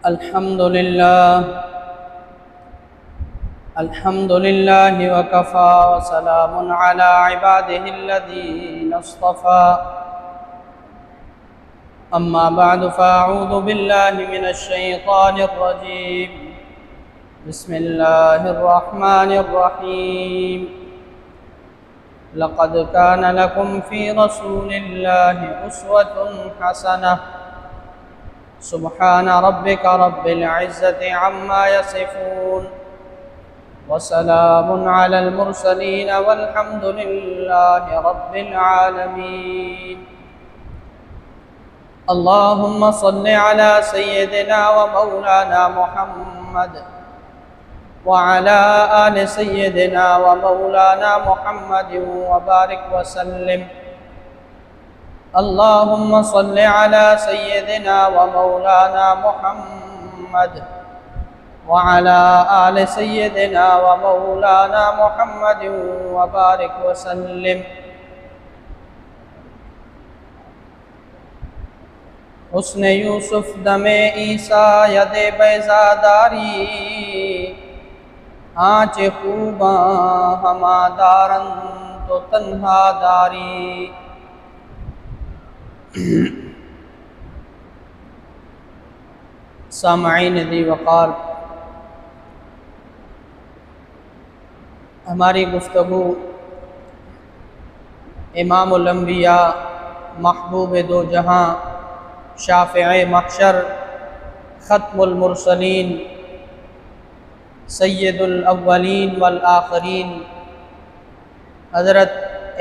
الحمد لله وكفى وسلام على عباده الذين اصطفى أما بعد فأعوذ بالله من الشيطان الرجيم بسم الله الرحمن الرحيم لقد كان لكم في رسول الله أسوة حسنة سبحان ربك رب العزة عما يصفون وسلام على المرسلين والحمد لله رب العالمين اللهم صل على سيدنا ومولانا محمد وعلى آل سيدنا ومولانا محمد وبارك وسلم اللهم صل على سيدنا ومولانا محمد وعلى آل سيدنا ومولانا محمد وبارك وسلم حسن یوسف دم عیسیٰ ید بیضاداری آنچ خوباں ہما دارن تو تنہا داری سامعین ذی وقار، ہماری گفتگو امام الانبیاء، محبوب دو جہاں، شافع محشر، ختم المرسلین، سید الاولین والآخرین، حضرت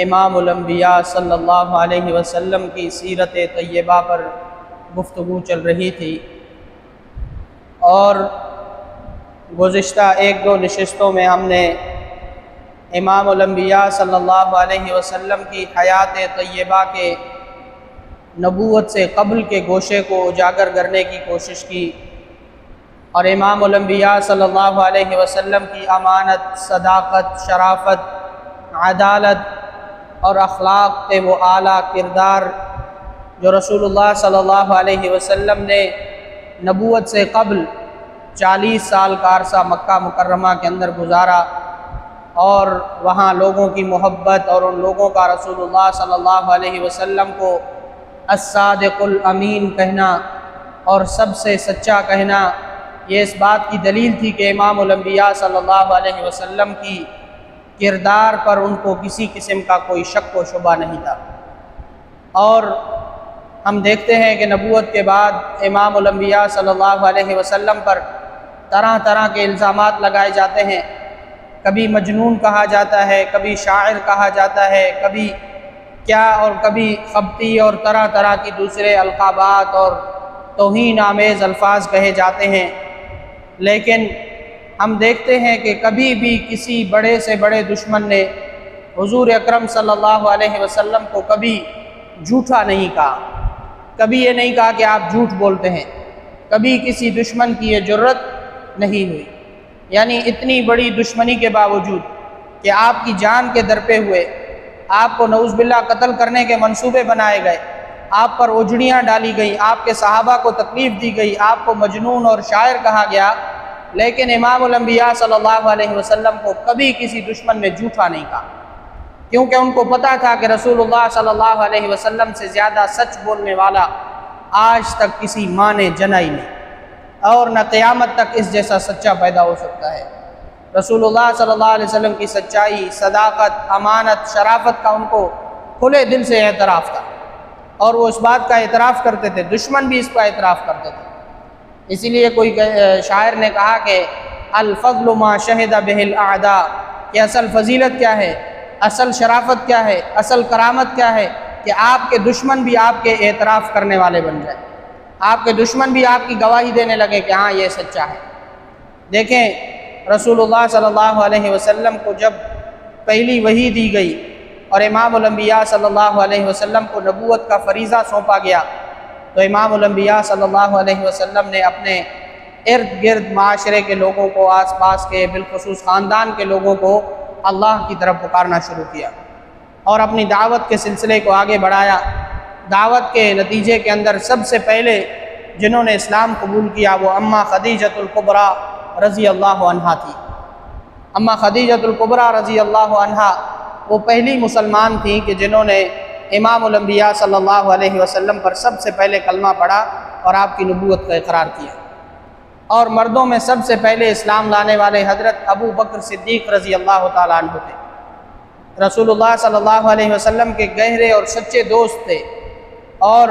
امام الانبیاء صلی اللہ علیہ وسلم کی سیرت طیبہ پر گفتگو چل رہی تھی، اور گزشتہ ایک دو نشستوں میں ہم نے امام الانبیاء صلی اللہ علیہ وسلم کی حیات طیبہ کے نبوت سے قبل کے گوشے کو اجاگر کرنے کی کوشش کی، اور امام الانبیاء صلی اللہ علیہ وسلم کی امانت، صداقت، شرافت، عدالت اور اخلاق کے وہ اعلیٰ کردار جو رسول اللہ صلی اللہ علیہ وسلم نے نبوت سے قبل 40 سال کا عرصہ مکہ مکرمہ کے اندر گزارا، اور وہاں لوگوں کی محبت اور ان لوگوں کا رسول اللہ صلی اللہ علیہ وسلم کو الصادق الامین کہنا اور سب سے سچا کہنا، یہ اس بات کی دلیل تھی کہ امام الانبیاء صلی اللہ علیہ وسلم کی کردار پر ان کو کسی قسم کا کوئی شک و شبہ نہیں تھا۔ اور ہم دیکھتے ہیں کہ نبوت کے بعد امام الانبیاء صلی اللہ علیہ وسلم پر طرح طرح کے الزامات لگائے جاتے ہیں، کبھی مجنون کہا جاتا ہے، کبھی شاعر کہا جاتا ہے، کبھی کیا اور کبھی خبطی اور طرح طرح کی دوسرے القابات اور توہین آمیز الفاظ کہے جاتے ہیں، لیکن ہم دیکھتے ہیں کہ کبھی بھی کسی بڑے سے بڑے دشمن نے حضور اکرم صلی اللہ علیہ وسلم کو کبھی جھوٹا نہیں کہا، کبھی یہ نہیں کہا کہ آپ جھوٹ بولتے ہیں، کبھی کسی دشمن کی یہ جرت نہیں ہوئی۔ یعنی اتنی بڑی دشمنی کے باوجود کہ آپ کی جان کے درپے ہوئے، آپ کو نعوذ باللہ قتل کرنے کے منصوبے بنائے گئے، آپ پر اجڑیاں ڈالی گئیں، آپ کے صحابہ کو تکلیف دی گئی، آپ کو مجنون اور شاعر کہا گیا، لیکن امام الانبیاء صلی اللہ علیہ وسلم کو کبھی کسی دشمن نے جھوٹا نہیں کہا، کیونکہ ان کو پتہ تھا کہ رسول اللہ صلی اللہ علیہ وسلم سے زیادہ سچ بولنے والا آج تک کسی ماں نے جنا ہی نہیں، اور نہ قیامت تک اس جیسا سچا پیدا ہو سکتا ہے۔ رسول اللہ صلی اللہ علیہ وسلم کی سچائی، صداقت، امانت، شرافت کا ان کو کھلے دل سے اعتراف تھا، اور وہ اس بات کا اعتراف کرتے تھے، دشمن بھی اس کا اعتراف کرتے تھے۔ اسی لیے کوئی شاعر نے کہا کہ الفضل ما شہد بہ الاعداء، کہ اصل فضیلت کیا ہے، اصل شرافت کیا ہے، اصل کرامت کیا ہے، کہ آپ کے دشمن بھی آپ کے اعتراف کرنے والے بن جائیں، آپ کے دشمن بھی آپ کی گواہی دینے لگے کہ ہاں یہ سچا ہے۔ دیکھیں رسول اللہ صلی اللہ علیہ وسلم کو جب پہلی وحی دی گئی اور امام الانبیاء صلی اللہ علیہ وسلم کو نبوت کا فریضہ سونپا گیا، تو امام الانبیاء صلی اللہ علیہ وسلم نے اپنے ارد گرد معاشرے کے لوگوں کو، آس پاس کے بالخصوص خاندان کے لوگوں کو اللہ کی طرف پکارنا شروع کیا اور اپنی دعوت کے سلسلے کو آگے بڑھایا۔ دعوت کے نتیجے کے اندر سب سے پہلے جنہوں نے اسلام قبول کیا وہ اماں خدیجۃ الکبریٰ رضی اللہ عنہا تھی۔ اماں خدیجۃ الکبریٰ رضی اللہ عنہا وہ پہلی مسلمان تھیں کہ جنہوں نے امام الانبیاء صلی اللہ علیہ وسلم پر سب سے پہلے کلمہ پڑھا اور آپ کی نبوت کا اقرار کیا، اور مردوں میں سب سے پہلے اسلام لانے والے حضرت ابو بکر صدیق رضی اللہ تعالیٰ عنہ تھے۔ رسول اللہ صلی اللہ علیہ وسلم کے گہرے اور سچے دوست تھے، اور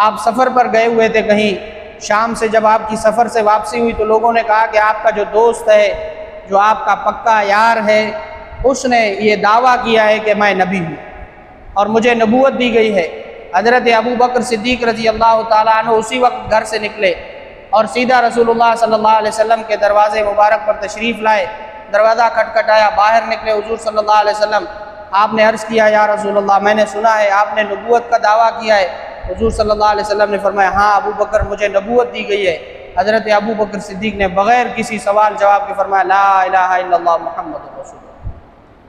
آپ سفر پر گئے ہوئے تھے کہیں شام سے، جب آپ کی سفر سے واپسی ہوئی تو لوگوں نے کہا کہ آپ کا جو دوست ہے، جو آپ کا پکا یار ہے، اس نے یہ دعویٰ کیا ہے کہ میں نبی ہوں اور مجھے نبوت دی گئی ہے۔ حضرت ابو بکر صدیق رضی اللہ تعالیٰ عنہ اسی وقت گھر سے نکلے اور سیدھا رسول اللہ صلی اللہ علیہ وسلم کے دروازے مبارک پر تشریف لائے۔ دروازہ کھٹکھٹایا، باہر نکلے حضور صلی اللہ علیہ وسلم۔ آپ نے عرض کیا یا رسول اللہ میں نے سنا ہے آپ نے نبوت کا دعویٰ کیا ہے۔ حضور صلی اللہ علیہ وسلم نے فرمایا ہاں ابو بکر مجھے نبوت دی گئی ہے۔ حضرت ابو بکر صدیق نے بغیر کسی سوال جواب کے فرمایا لا الہ الا اللہ محمد رسول اللہ،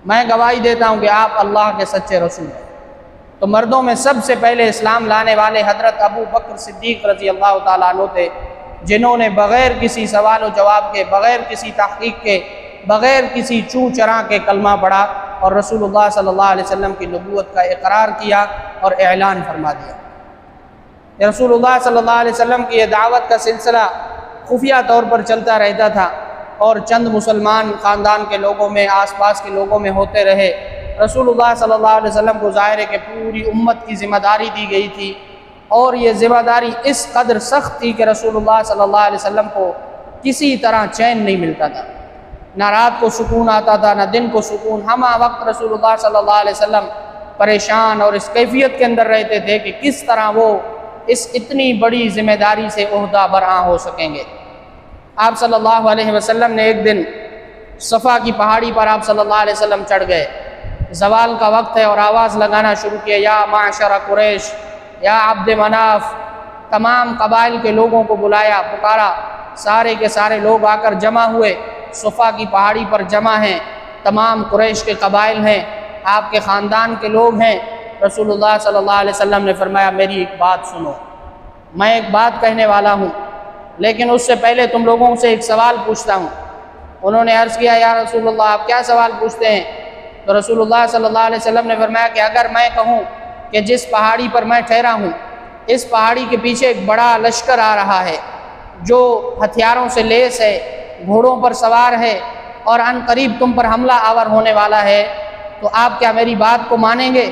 میں گواہی دیتا ہوں کہ آپ اللہ کے سچے رسول ہیں۔ تو مردوں میں سب سے پہلے اسلام لانے والے حضرت ابو بکر صدیق رضی اللہ تعالیٰ عنہ تھے، جنہوں نے بغیر کسی سوال و جواب کے، بغیر کسی تحقیق کے، بغیر کسی چوں چراں کے کلمہ پڑھا اور رسول اللہ صلی اللہ علیہ وسلم کی نبوت کا اقرار کیا اور اعلان فرما دیا۔ رسول اللہ صلی اللہ علیہ وسلم کی یہ دعوت کا سلسلہ خفیہ طور پر چلتا رہتا تھا اور چند مسلمان خاندان کے لوگوں میں، آس پاس کے لوگوں میں ہوتے رہے۔ رسول اللہ صلی اللہ علیہ وسلم کو ظاہر ہے کہ پوری امت کی ذمہ داری دی گئی تھی، اور یہ ذمہ داری اس قدر سخت تھی کہ رسول اللہ صلی اللہ علیہ وسلم کو کسی طرح چین نہیں ملتا تھا، نہ رات کو سکون آتا تھا نہ دن کو سکون۔ ہمہ وقت رسول اللہ صلی اللہ علیہ وسلم پریشان اور اس کیفیت کے اندر رہتے تھے کہ کس طرح وہ اس اتنی بڑی ذمہ داری سے عہدہ برآں ہو سکیں گے۔ آپ صلی اللہ علیہ وسلم نے ایک دن صفا کی پہاڑی پر آپ صلی اللہ علیہ وسلم چڑھ گئے، زوال کا وقت ہے، اور آواز لگانا شروع کیا یا معشر قریش، یا عبد مناف، تمام قبائل کے لوگوں کو بلایا، پکارا، سارے کے سارے لوگ آ کر جمع ہوئے، صفا کی پہاڑی پر جمع ہیں، تمام قریش کے قبائل ہیں، آپ کے خاندان کے لوگ ہیں۔ رسول اللہ صلی اللہ علیہ وسلم نے فرمایا میری ایک بات سنو، میں ایک بات کہنے والا ہوں، لیکن اس سے پہلے تم لوگوں سے ایک سوال پوچھتا ہوں۔ انہوں نے عرض کیا یا رسول اللہ آپ کیا سوال پوچھتے ہیں؟ تو رسول اللہ صلی اللہ علیہ وسلم نے فرمایا کہ اگر میں کہوں کہ جس پہاڑی پر میں ٹھہرا ہوں اس پہاڑی کے پیچھے ایک بڑا لشکر آ رہا ہے جو ہتھیاروں سے لیس ہے، گھوڑوں پر سوار ہے، اور عن قریب تم پر حملہ آور ہونے والا ہے، تو آپ کیا میری بات کو مانیں گے؟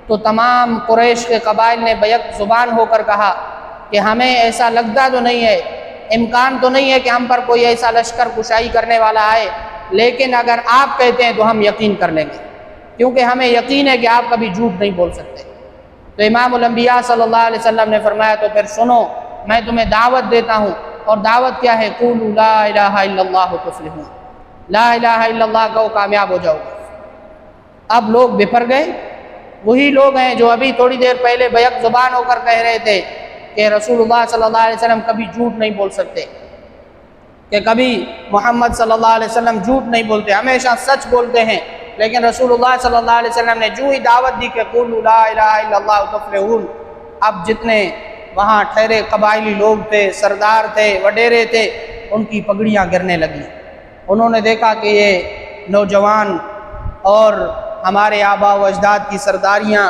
تو تمام قریش کے قبائل نے بیک زبان ہو کر کہا کہ ہمیں ایسا لگتا تو نہیں ہے، امکان تو نہیں ہے کہ ہم پر کوئی ایسا لشکر کشائی کرنے والا آئے، لیکن اگر آپ کہتے ہیں تو ہم یقین کر لیں گے، کیونکہ ہمیں یقین ہے کہ آپ کبھی جھوٹ نہیں بول سکتے۔ تو امام الانبیاء صلی اللہ علیہ وسلم نے فرمایا تو پھر سنو، میں تمہیں دعوت دیتا ہوں، اور دعوت کیا ہے؟ قولوا لا الہ الا اللہ تفلحون، لا الہ الا اللہ کہو کامیاب ہو جاؤ گے۔ اب لوگ بپھر گئے، وہی لوگ ہیں جو ابھی تھوڑی دیر پہلے بیک زبان ہو کر کہہ رہے تھے کہ رسول اللہ صلی اللہ علیہ وسلم کبھی جھوٹ نہیں بول سکتے، کہ کبھی محمد صلی اللہ علیہ وسلم جھوٹ نہیں بولتے، ہمیشہ سچ بولتے ہیں۔ لیکن رسول اللہ صلی اللہ علیہ وسلم نے جو ہی دعوت دی کہ قولوا لا الہ الا اللہ تفلحون، اب جتنے وہاں ٹھہرے قبائلی لوگ تھے، سردار تھے، وڈیرے تھے، ان کی پگڑیاں گرنے لگیں۔ انہوں نے دیکھا کہ یہ نوجوان اور ہمارے آبا و اجداد کی سرداریاں،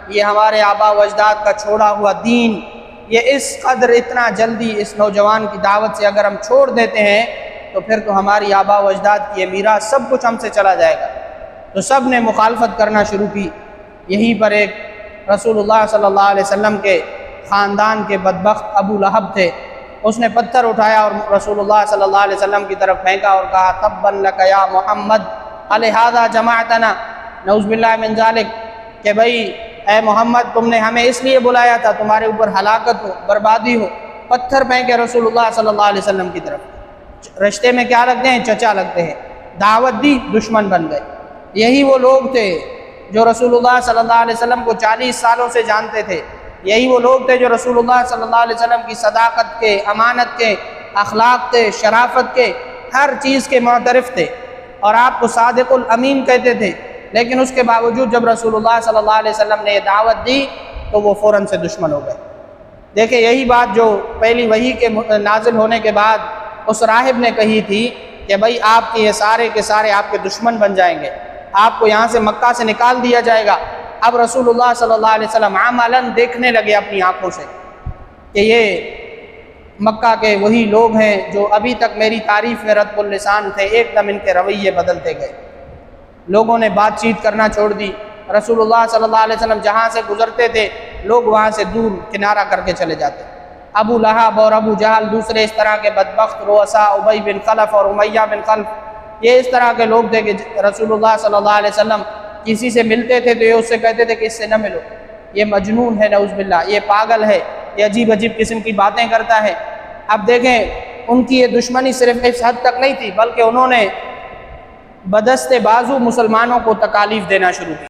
یہ ہمارے آبا و اجداد کا چھوڑا ہوا دین، یہ اس قدر اتنا جلدی اس نوجوان کی دعوت سے اگر ہم چھوڑ دیتے ہیں تو پھر تو ہماری آبا و اجداد کی یہ میراث سب کچھ ہم سے چلا جائے گا۔ تو سب نے مخالفت کرنا شروع کی۔ یہیں پر ایک رسول اللہ صلی اللہ علیہ وسلم کے خاندان کے بدبخت ابو لہب تھے، اس نے پتھر اٹھایا اور رسول اللہ صلی اللہ علیہ وسلم کی طرف پھینکا اور کہا تبا لک یا محمد الہذا جمعتنا، نعوذ باللہ من ذالک، کہ بھئی اے محمد تم نے ہمیں اس لیے بلایا تھا تمہارے اوپر ہلاکت ہو، بربادی ہو۔ پتھر پھینکے رسول اللہ صلی اللہ علیہ وسلم کی طرف۔ رشتے میں کیا لگتے ہیں؟ چچا لگتے ہیں۔ دعوت دی، دشمن بن گئے۔ یہی وہ لوگ تھے جو رسول اللہ صلی اللہ علیہ وسلم کو 40 سالوں سے جانتے تھے، یہی وہ لوگ تھے جو رسول اللہ صلی اللہ علیہ وسلم کی صداقت کے، امانت کے، اخلاق کے، شرافت کے، ہر چیز کے معترف تھے، اور آپ کو صادق الامین کہتے تھے۔ لیکن اس کے باوجود جب رسول اللہ صلی اللہ علیہ وسلم نے یہ دعوت دی تو وہ فوراً سے دشمن ہو گئے۔ دیکھیں یہی بات جو پہلی وحی کے نازل ہونے کے بعد اس راہب نے کہی تھی کہ بھائی آپ کے یہ سارے کے سارے آپ کے دشمن بن جائیں گے، آپ کو یہاں سے مکہ سے نکال دیا جائے گا۔ اب رسول اللہ صلی اللہ علیہ وسلم عملاً دیکھنے لگے اپنی آنکھوں سے کہ یہ مکہ کے وہی لوگ ہیں جو ابھی تک میری تعریف میں رطب اللسان تھے، ایک دم ان کے رویے بدلتے گئے، لوگوں نے بات چیت کرنا چھوڑ دی۔ رسول اللہ صلی اللہ علیہ وسلم جہاں سے گزرتے تھے لوگ وہاں سے دور کنارہ کر کے چلے جاتے۔ ابو لہب اور ابو جہل دوسرے اس طرح کے بدبخت رؤساء، ابی بن خلف اور امیہ بن خلف، یہ اس طرح کے لوگ تھے کہ رسول اللہ صلی اللہ علیہ وسلم کسی سے ملتے تھے تو یہ اس سے کہتے تھے کہ اس سے نہ ملو، یہ مجنون ہے، نعوذ باللہ، یہ پاگل ہے، یہ عجیب عجیب قسم کی باتیں کرتا ہے۔ اب دیکھیں ان کی یہ دشمنی صرف اس حد تک نہیں تھی، بلکہ انہوں نے بدست بازو مسلمانوں کو تکالیف دینا شروع کی۔